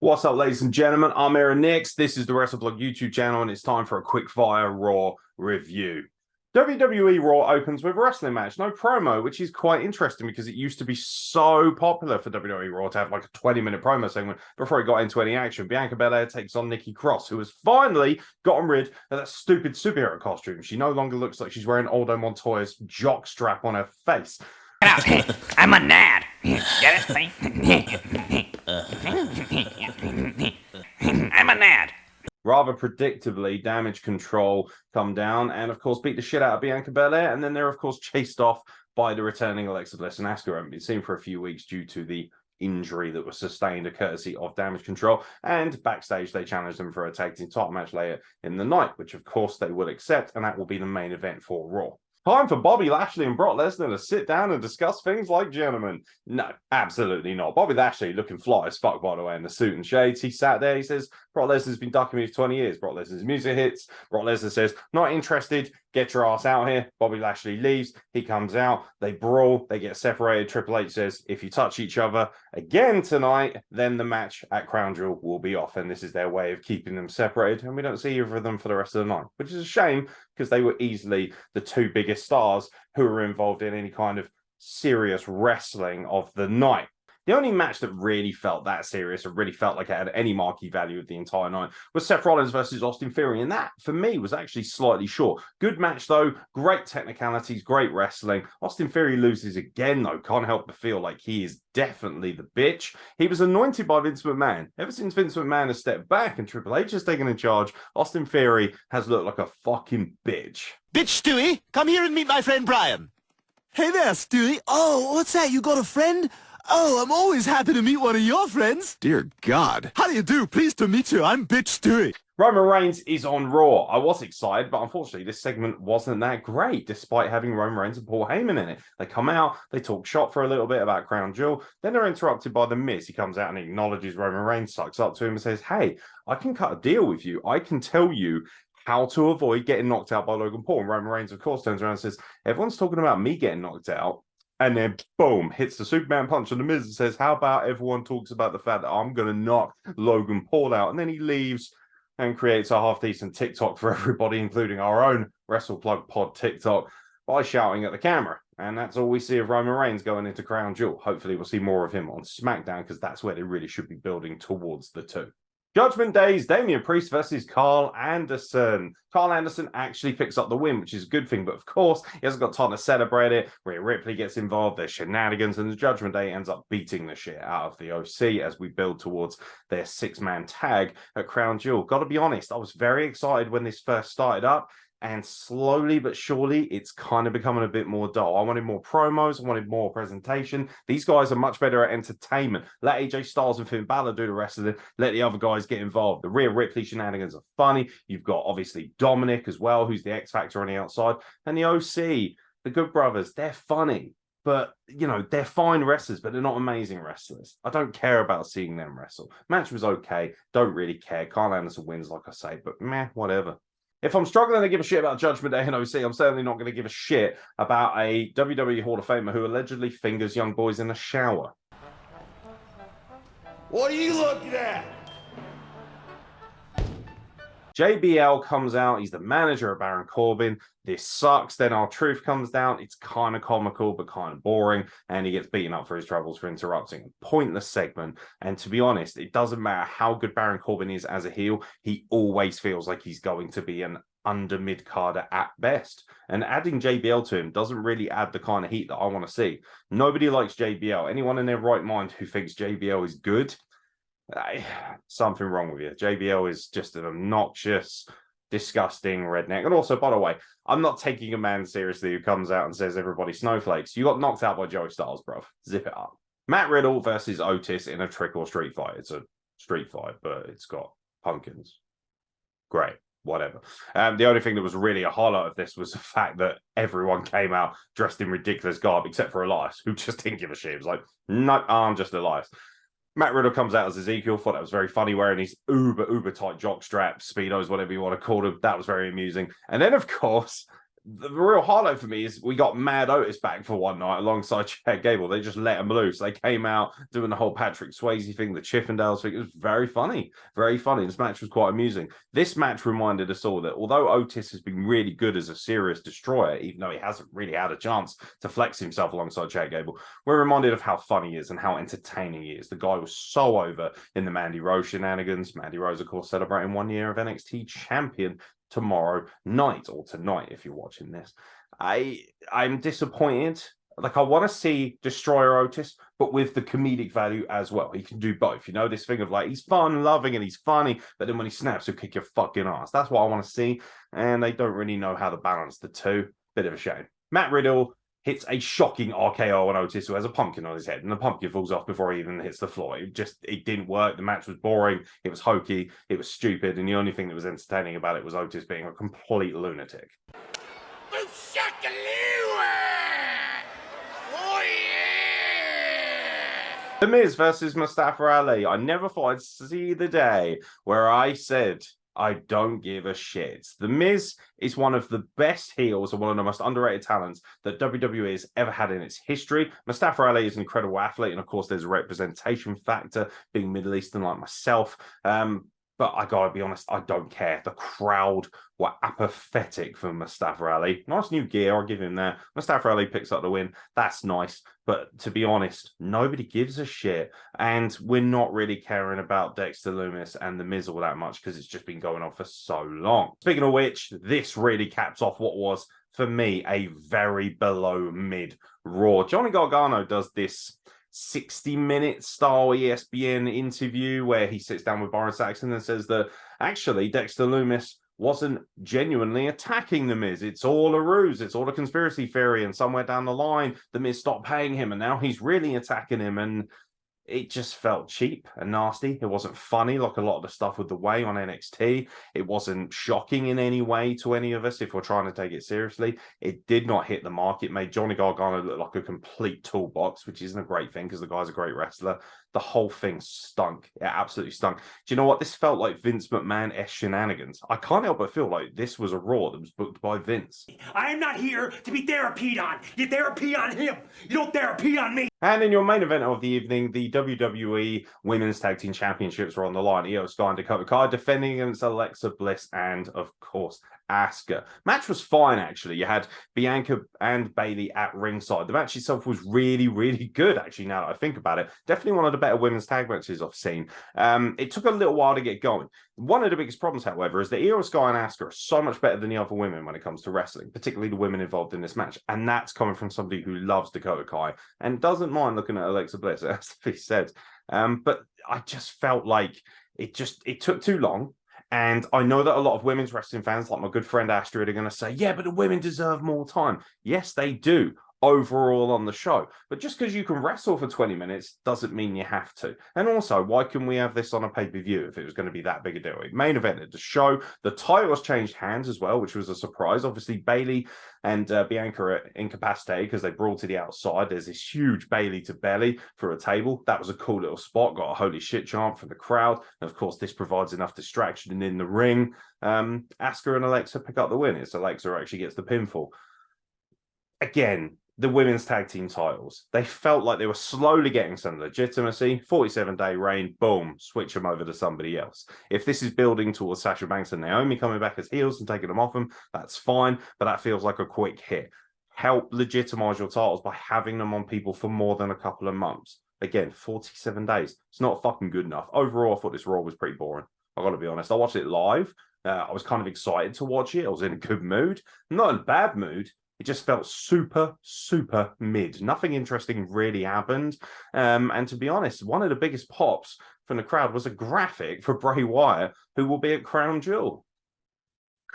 What's up, ladies and gentlemen? I'm Aeron. This is the Wrestle Blog YouTube channel, and it's time for a quick fire Raw review. WWE Raw opens with a wrestling match, no promo, which is quite interesting because it used to be so popular for WWE Raw to have like a 20-minute promo segment before it got into any action. Bianca Belair takes on Nikki Cross, who has finally gotten rid of that stupid superhero costume. She no longer looks like she's wearing Aldo Montoya's jock strap on her face. I'm a nad. Get it? I'm a nad. Rather predictably, Damage Control come down and, of course, beat the shit out of Bianca Belair. And then they're, of course, chased off by the returning Alexa Bliss and Asuka, who haven't been seen for a few weeks due to the injury that was sustained, a courtesy of Damage Control. And backstage, they challenged them for a tag team title match later in the night, which, of course, they will accept. And that will be the main event for Raw. Time for Bobby Lashley and Brock Lesnar to sit down and discuss things like gentlemen. No, absolutely not. Bobby Lashley looking fly as fuck, by the way, in the suit and shades. He sat there, he says, Brock Lesnar's been ducking me for 20 years. Brock Lesnar's music hits. Brock Lesnar says, not interested. Get your ass out here. Bobby Lashley leaves. He comes out. They brawl. They get separated. Triple H says, if you touch each other again tonight, then the match at Crown Jewel will be off. And this is their way of keeping them separated. And we don't see either of them for the rest of the night, which is a shame because they were easily the two biggest stars who were involved in any kind of serious wrestling of the night. The only match that really felt that serious and really felt like it had any marquee value of the entire night was Seth Rollins versus Austin Theory. And that, for me, was actually slightly short. Good match, though. Great technicalities, great wrestling. Austin Theory loses again, though. Can't help but feel like he is definitely the bitch. He was anointed by Vince McMahon. Ever since Vince McMahon has stepped back and Triple H has taken in charge, Austin Theory has looked like a fucking bitch. Bitch, Stewie, come here and meet my friend Brian. Hey there, Stewie. Oh, what's that? You got a friend? Oh, I'm always happy to meet one of your friends. Dear God. How do you do? Pleased to meet you. I'm Bitch Stewie. Roman Reigns is on Raw. I was excited, but unfortunately, this segment wasn't that great, despite having Roman Reigns and Paul Heyman in it. They come out, they talk shop for a little bit about Crown Jewel, then they're interrupted by The Miz. He comes out and acknowledges Roman Reigns, sucks up to him and says, hey, I can cut a deal with you. I can tell you how to avoid getting knocked out by Logan Paul. And Roman Reigns, of course, turns around and says, everyone's talking about me getting knocked out. And then, boom, hits the Superman punch on The Miz and says, how about everyone talks about the fact that I'm going to knock Logan Paul out? And then he leaves and creates a half-decent TikTok for everybody, including our own Wrestle Plug Pod TikTok, by shouting at the camera. And that's all we see of Roman Reigns going into Crown Jewel. Hopefully we'll see more of him on SmackDown, because that's where they really should be building towards the two. Judgment Day's Damian Priest versus Carl Anderson. Carl Anderson actually picks up the win, which is a good thing, but of course, he hasn't got time to celebrate it. Rhea Ripley gets involved, there's shenanigans, and the Judgment Day ends up beating the shit out of the OC as we build towards their six-man tag at Crown Jewel. Gotta be honest, I was very excited when this first started up, and slowly but surely, it's kind of becoming a bit more dull. I wanted more promos. I wanted more presentation. These guys are much better at entertainment. Let AJ Styles and Finn Balor do the rest of it. Let the other guys get involved. The Rhea Ripley shenanigans are funny. You've got, obviously, Dominic as well, who's the X Factor on the outside. And the OC, the Good Brothers, they're funny. But, you know, they're fine wrestlers, but they're not amazing wrestlers. I don't care about seeing them wrestle. Match was okay. Don't really care. Carl Anderson wins, like I say, but meh, whatever. If I'm struggling to give a shit about Judgment Day and OC, I'm certainly not going to give a shit about a WWE Hall of Famer who allegedly fingers young boys in the shower. What are you looking at? JBL comes out. He's the manager of Baron Corbin. This sucks. Then R-Truth comes down. It's kind of comical, but kind of boring. And he gets beaten up for his troubles for interrupting a pointless segment. And to be honest, it doesn't matter how good Baron Corbin is as a heel. He always feels like he's going to be an under mid-carder at best. And adding JBL to him doesn't really add the kind of heat that I want to see. Nobody likes JBL. Anyone in their right mind who thinks JBL is good, something wrong with you. JBL is just an obnoxious, disgusting redneck. And also, by the way, I'm not taking a man seriously who comes out and says everybody snowflakes. You got knocked out by Joey Styles, bro. Zip it up. Matt Riddle versus Otis in a trick or street fight. It's a street fight, but it's got pumpkins. Great. Whatever. The only thing that was really a highlight of this was the fact that everyone came out dressed in ridiculous garb, except for Elias, who just didn't give a shit. It was like, no, I'm just Elias. Matt Riddle comes out as Ezekiel. Thought that was very funny, wearing these uber tight jock straps, speedos, whatever you want to call them. That was very amusing. And then, of course, the real highlight for me is we got Mad Otis back for one night alongside Chad Gable. They just let him loose. They came out doing the whole Patrick Swayze thing, the Chippendales thing. It was very funny. Very funny. This match was quite amusing. This match reminded us all that although Otis has been really good as a serious destroyer, even though he hasn't really had a chance to flex himself alongside Chad Gable, we're reminded of how funny he is and how entertaining he is. The guy was so over in the Mandy Rose shenanigans. Mandy Rose, of course, celebrating 1 year of NXT champion tomorrow night, or tonight if you're watching this. I'm disappointed. Like, I want to see Destroyer Otis, but with the comedic value as well. He can do both. You know, this thing of like, he's fun, loving, and he's funny, but then when he snaps, he'll kick your fucking ass. That's what I want to see, and they don't really know how to balance the two. Bit of a shame. Matt Riddle hits a shocking RKO on Otis, who has a pumpkin on his head, and the pumpkin falls off before he even hits the floor. It didn't work. The match was boring. It was hokey. It was stupid. And the only thing that was entertaining about it was Otis being a complete lunatic. The Miz versus Mustafa Ali. I never thought I'd see the day where I said, I don't give a shit. The Miz is one of the best heels and one of the most underrated talents that WWE has ever had in its history. Mustafa Ali is an incredible athlete, and of course, there's a representation factor, being Middle Eastern like myself. But I gotta be honest, I don't care. The crowd were apathetic for Mustafa Ali. Nice new gear, I'll give him that. Mustafa Ali picks up the win. That's nice. But to be honest, nobody gives a shit. And we're not really caring about Dexter Lumis and The Miz all that much because it's just been going on for so long. Speaking of which, this really caps off what was, for me, a very below mid Raw. Johnny Gargano does this 60-minute style ESPN interview where he sits down with Byron Saxton and says that actually Dexter Lumis wasn't genuinely attacking The Miz. It's all a ruse. It's all a conspiracy theory. And somewhere down the line, The Miz stopped paying him and now he's really attacking him. And it just felt cheap and nasty. It wasn't funny like a lot of the stuff with The Way on NXT. It wasn't shocking in any way to any of us if we're trying to take it seriously. It did not hit the mark. It made Johnny Gargano look like a complete toolbox, which isn't a great thing because the guy's a great wrestler. The whole thing stunk. It absolutely stunk. Do you know what? This felt like Vince McMahon-esque shenanigans. I can't help but feel like this was a Raw that was booked by Vince. I am not here to be therapied on. You therapy on him. You don't therapy on me. And in your main event of the evening, the WWE Women's Tag Team Championships were on the line. Io Sky and Dakota Kai defending against Alexa Bliss and, of course, Asuka. Match was fine, actually. You had Bianca and Bayley at ringside. The match itself was really, really good, actually, now that I think about it. Definitely one of the better women's tag matches I've seen. It took a little while to get going. One of the biggest problems, however, is that Io Sky and Asuka are so much better than the other women when it comes to wrestling, particularly the women involved in this match. And that's coming from somebody who loves Dakota Kai and doesn't mind looking at Alexa Bliss, it has to be said. But I just felt like it took too long. And I know that a lot of women's wrestling fans, like my good friend Astrid, are going to say, yeah, but the women deserve more time. Yes, they do. Overall on the show. But just because you can wrestle for 20 minutes doesn't mean you have to. And also, why can we have this on a pay-per-view if it was going to be that big a deal? It main evented the show. The titles changed hands as well, which was a surprise. Obviously, Bayley and Bianca are incapacitated because they brawled to the outside. There's this huge Bayley to belly for a table. That was a cool little spot. Got a holy shit chant from the crowd. And of course, this provides enough distraction in the ring. Asuka and Alexa pick up the win. It's Alexa actually gets the pinfall. Again, the women's tag team titles, they felt like they were slowly getting some legitimacy. 47-day reign, boom, switch them over to somebody else. If this is building towards Sasha Banks and Naomi coming back as heels and taking them off them, that's fine, but that feels like a quick hit. Help legitimize your titles by having them on people for more than a couple of months. Again, 47 days. It's not fucking good enough. Overall, I thought this Raw was pretty boring. I gotta be honest. I watched it live. I was kind of excited to watch it. I was in a good mood. Not in a bad mood. It just felt super, super mid. Nothing interesting really happened. And to be honest, one of the biggest pops from the crowd was a graphic for Bray Wyatt, who will be at Crown Jewel.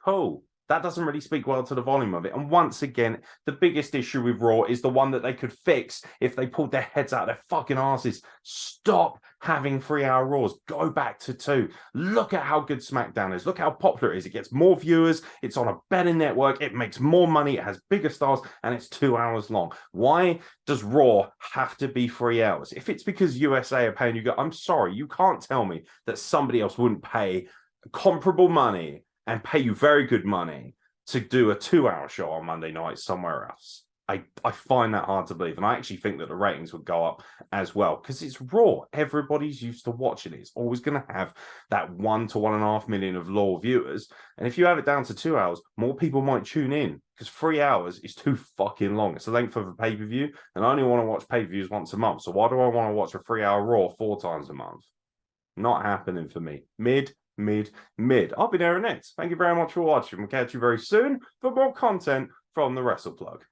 Cool. That doesn't really speak well to the volume of it. And once again, the biggest issue with Raw is the one that they could fix if they pulled their heads out of their fucking asses. Stop having 3-hour Raws. Go back to 2. Look at how good SmackDown is. Look how popular it is. It gets more viewers. It's on a better network. It makes more money. It has bigger stars. And it's 2 hours long. Why does Raw have to be 3 hours? If it's because USA are paying you, I'm sorry. You can't tell me that somebody else wouldn't pay comparable money and pay you very good money to do a 2-hour show on Monday night somewhere else. I find that hard to believe. And I actually think that the ratings would go up as well because it's Raw. Everybody's used to watching it. It's always going to have that 1 to 1.5 million of loyal viewers. And if you have it down to 2 hours, more people might tune in because 3 hours is too fucking long. It's the length of a pay-per-view. And I only want to watch pay-per-views once a month. So why do I want to watch a 3-hour Raw 4 times a month? Not happening for me. Mid. I'll be there next. Thank you very much for watching. We'll catch you very soon for more content from the Wrestle Plug.